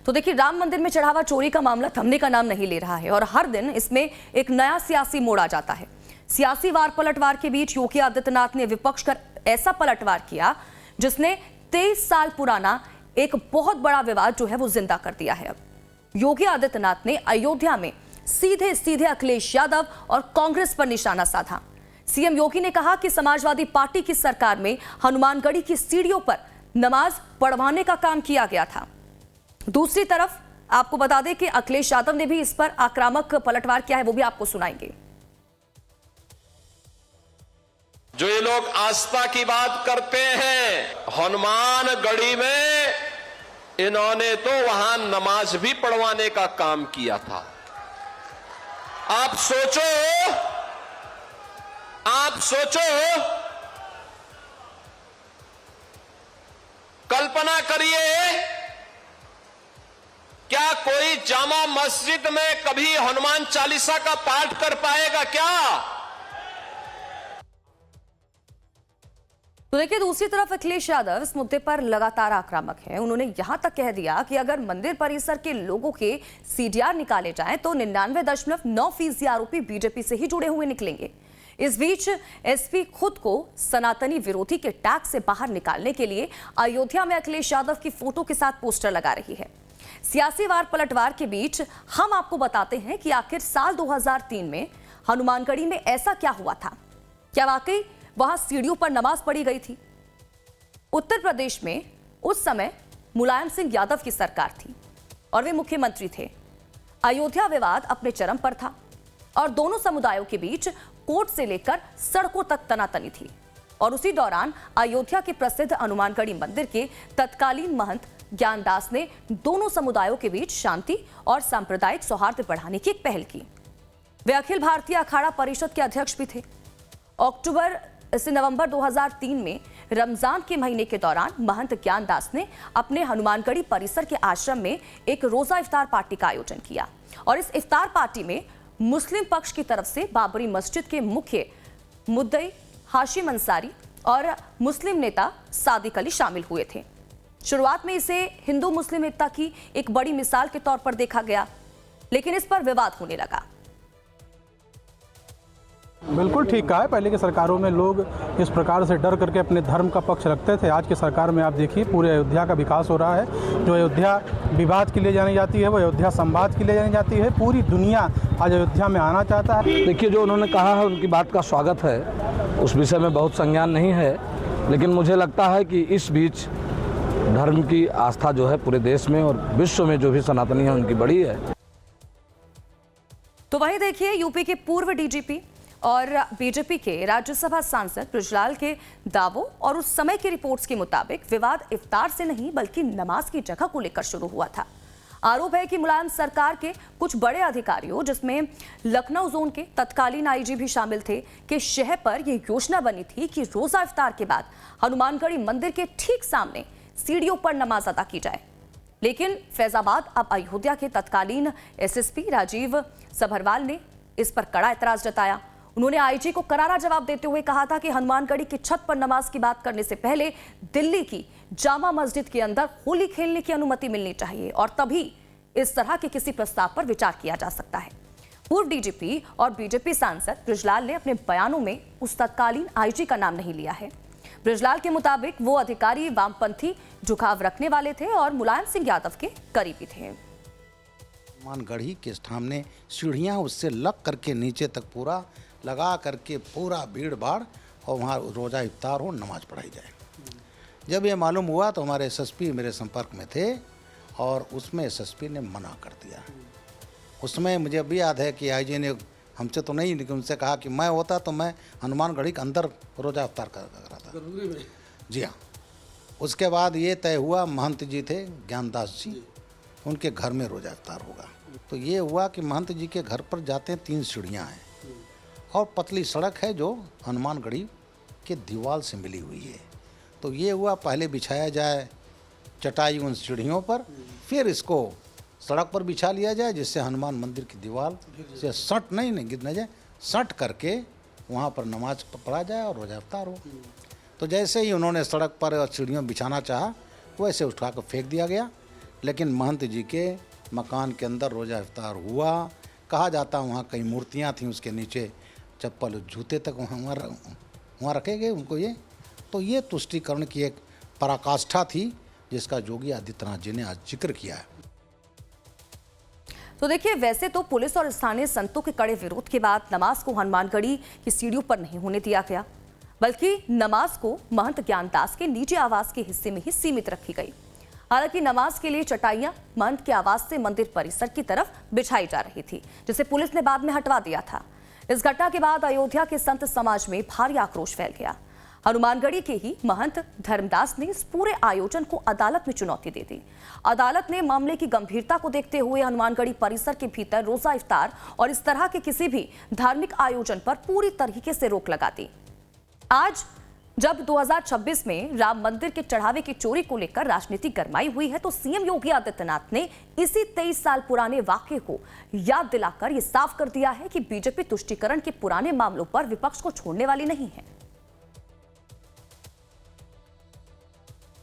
तो देखिए, राम मंदिर में चढ़ावा चोरी का मामला थमने का नाम नहीं ले रहा है और हर दिन इसमें एक नया सियासी मोड़ आ जाता है। सियासी वार पलटवार के बीच योगी आदित्यनाथ ने विपक्ष कर ऐसा पलटवार किया जिसने 23 साल पुराना एक बहुत बड़ा विवाद जो है वो जिंदा कर दिया है। अब योगी आदित्यनाथ ने अयोध्या में सीधे सीधे अखिलेश यादव और कांग्रेस पर निशाना साधा। सीएम योगी ने कहा कि समाजवादी पार्टी की सरकार में हनुमानगढ़ी की सीढ़ियों पर नमाज पढ़वाने का काम किया गया था। दूसरी तरफ आपको बता दें कि अखिलेश यादव ने भी इस पर आक्रामक पलटवार किया है, वो भी आपको सुनाएंगे। जो ये लोग आस्था की बात करते हैं, हनुमानगढ़ी में इन्होंने तो वहां नमाज भी पढ़वाने का काम किया था। आप सोचो, कल्पना करिए, क्या कोई जामा मस्जिद में कभी हनुमान चालीसा का पाठ कर पाएगा क्या? तो देखिए, दूसरी तरफ अखिलेश यादव इस मुद्दे पर लगातार आक्रामक है। उन्होंने यहां तक कह दिया कि अगर मंदिर परिसर के लोगों के सीडीआर निकाले जाएं तो 99.9% आरोपी बीजेपी से ही जुड़े हुए निकलेंगे। इस बीच एसपी खुद को सनातनी विरोधी के टैग से बाहर निकालने के लिए अयोध्या में अखिलेश यादव की फोटो के साथ पोस्टर लगा रही है। सियासी वार पलटवार के बीच हम आपको बताते हैं कि आखिर साल 2003 में हनुमानगढ़ी में ऐसा क्या हुआ था। क्या वाकई वहां सीढ़ियों पर नमाज पढ़ी गई थी? उत्तर प्रदेश में उस समय मुलायम सिंह यादव की सरकार थी और वे मुख्यमंत्री थे। अयोध्या विवाद अपने चरम पर था और दोनों समुदायों के बीच कोर्ट से लेकर सड़कों तक तनातनी थी। और उसी दौरान अयोध्या के प्रसिद्ध हनुमानगढ़ी मंदिर के तत्कालीन महंत ज्ञानदास ने दोनों समुदायों के बीच शांति और सांप्रदायिक सौहार्द बढ़ाने की एक पहल की। वे अखिल भारतीय अखाड़ा परिषद के अध्यक्ष भी थे। अक्टूबर से नवंबर 2003 में रमजान के महीने के दौरान महंत ज्ञानदास ने अपने हनुमानगढ़ी परिसर के आश्रम में एक रोजा इफ्तार पार्टी का आयोजन किया और इस इफ्तार पार्टी में मुस्लिम पक्ष की तरफ से बाबरी मस्जिद के मुख्य मुद्दई हाशिम अंसारी और मुस्लिम नेता सादिक अली शामिल हुए थे। शुरुआत में इसे हिंदू मुस्लिम एकता की एक बड़ी मिसाल के तौर पर देखा गया, लेकिन इस पर विवाद होने लगा। बिल्कुल ठीक कहा है। पहले की सरकारों में लोग इस प्रकार से डर करके अपने धर्म का पक्ष रखते थे। आज की सरकार में आप देखिए पूरे अयोध्या का विकास हो रहा है। जो अयोध्या विवाद के लिए जानी जाती है वो अयोध्या संवाद के लिए जानी जाती है। पूरी दुनिया आज अयोध्या में आना चाहता है। देखिए, जो उन्होंने कहा है उनकी बात का स्वागत है, उस विषय में बहुत संज्ञान नहीं है, लेकिन मुझे लगता है कि इस बीच धर्म की आस्था जो है पूरे देश में और विश्व में जो भी सनातनी है उनकी बड़ी है। तो वहीं देखिए, यूपी के पूर्व डीजीपी और बीजेपी के राज्यसभा सांसद बृजलाल के दावों और उस समय की रिपोर्ट्स के मुताबिक विवाद इफ्तार से नहीं बल्कि नमाज की जगह को लेकर शुरू हुआ था। आरोप है कि मुलायम सरकार के कुछ बड़े अधिकारियों, जिसमें लखनऊ जोन के तत्कालीन आईजी भी शामिल थे, के शहर पर यह योजना बनी थी कि रोजा इफ्तार के बाद हनुमानगढ़ी मंदिर के ठीक सामने सीढ़ियों पर नमाज अदा की जाए। लेकिन फैजाबाद अब अयोध्या के तत्कालीन एसएसपी राजीव सभरवाल ने इस पर कड़ा एतराज जताया। उन्होंने आईजी को करारा जवाब देते हुए कहा था कि हनुमानगढ़ी की छत पर नमाज की बात करने से पहले दिल्ली की जामा मस्जिद के अंदर होली खेलने की अनुमति मिलनी चाहिए और तभी इस तरह के किसी प्रस्ताव पर विचार किया जा सकता है। पूर्व डीजीपी और बीजेपी सांसद बृजलाल ने अपने बयानों में उस तत्कालीन आईजी का नाम नहीं लिया है। बृजलाल के मुताबिक वो अधिकारी वामपंथी झुकाव रखने वाले थे और मुलायम सिंह यादव के करीबी थे। हनुमानगढ़ी के सामने सीढ़ियाँ उससे लग करके नीचे तक पूरा लगा करके पूरा भीड़ भाड़ और वहाँ रोज़ा इफ्तार हो, नमाज पढ़ाई जाए। जब ये मालूम हुआ तो हमारे एसएसपी मेरे संपर्क में थे और उसमें एसएसपी ने मना कर दिया। उसमें मुझे अभी याद है कि आईजी ने हमसे तो नहीं, लेकिन उनसे कहा कि मैं होता तो मैं हनुमानगढ़ी के अंदर रोज़ा इफ्तार कर रहा था। जी हाँ। उसके बाद ये तय हुआ, महंत जी थे ज्ञानदास जी, उनके घर में रोज़ा इफ्तार होगा। तो ये हुआ कि महंत जी के घर पर जाते हैं 3 सीढ़ियाँ हैं और पतली सड़क है जो हनुमानगढ़ी के दीवार से मिली हुई है। तो ये हुआ, पहले बिछाया जाए चटाई उन सीढ़ियों पर, फिर इसको सड़क पर बिछा लिया जाए जिससे हनुमान मंदिर की दीवार से सट नहीं गिरने जाए, सट करके वहाँ पर नमाज पढ़ा जाए और रोज़ा इफ्तार हो। तो जैसे ही उन्होंने सड़क पर सीढ़ियों बिछाना चाहा वैसे उठा कर फेंक दिया गया। लेकिन महंत जी के मकान के अंदर रोज़ा इफ्तार हुआ। कहा जाता वहाँ कई मूर्तियाँ थीं, उसके नीचे चप्पल जूते तक वहाँ रखे गए उनको। ये तुष्टिकरण की एक पराकाष्ठा थी जिसका योगी आदित्यनाथ जी ने आज जिक्र किया है। तो देखिए, वैसे तो पुलिस और स्थानीय संतों के कड़े विरोध के बाद नमाज को हनुमानगढ़ी की सीढ़ियों पर नहीं होने दिया गया, बल्कि नमाज को महंत ज्ञानदास के निजी आवास के हिस्से में ही सीमित रखी गई। हालांकि नमाज के लिए चटाइयां महंत के आवास से मंदिर परिसर की तरफ बिछाई जा रही थी, जिसे पुलिस ने बाद में हटवा दिया था। इस घटना के बाद अयोध्या के संत समाज में भारी आक्रोश फैल गया। हनुमानगढ़ी के ही महंत धर्मदास ने इस पूरे आयोजन को अदालत में चुनौती दे दी। अदालत ने मामले की गंभीरता को देखते हुए हनुमानगढ़ी परिसर के भीतर रोजा इफ्तार और इस तरह के किसी भी धार्मिक आयोजन पर पूरी तरीके से रोक लगा दी। आज जब 2026 में राम मंदिर के चढ़ावे की चोरी को लेकर राजनीति गरमाई हुई है, तो सीएम योगी आदित्यनाथ ने इसी 23 साल पुराने वाकये को याद दिलाकर यह साफ कर दिया है कि बीजेपी तुष्टीकरण के पुराने मामलों पर विपक्ष को छोड़ने वाली नहीं है।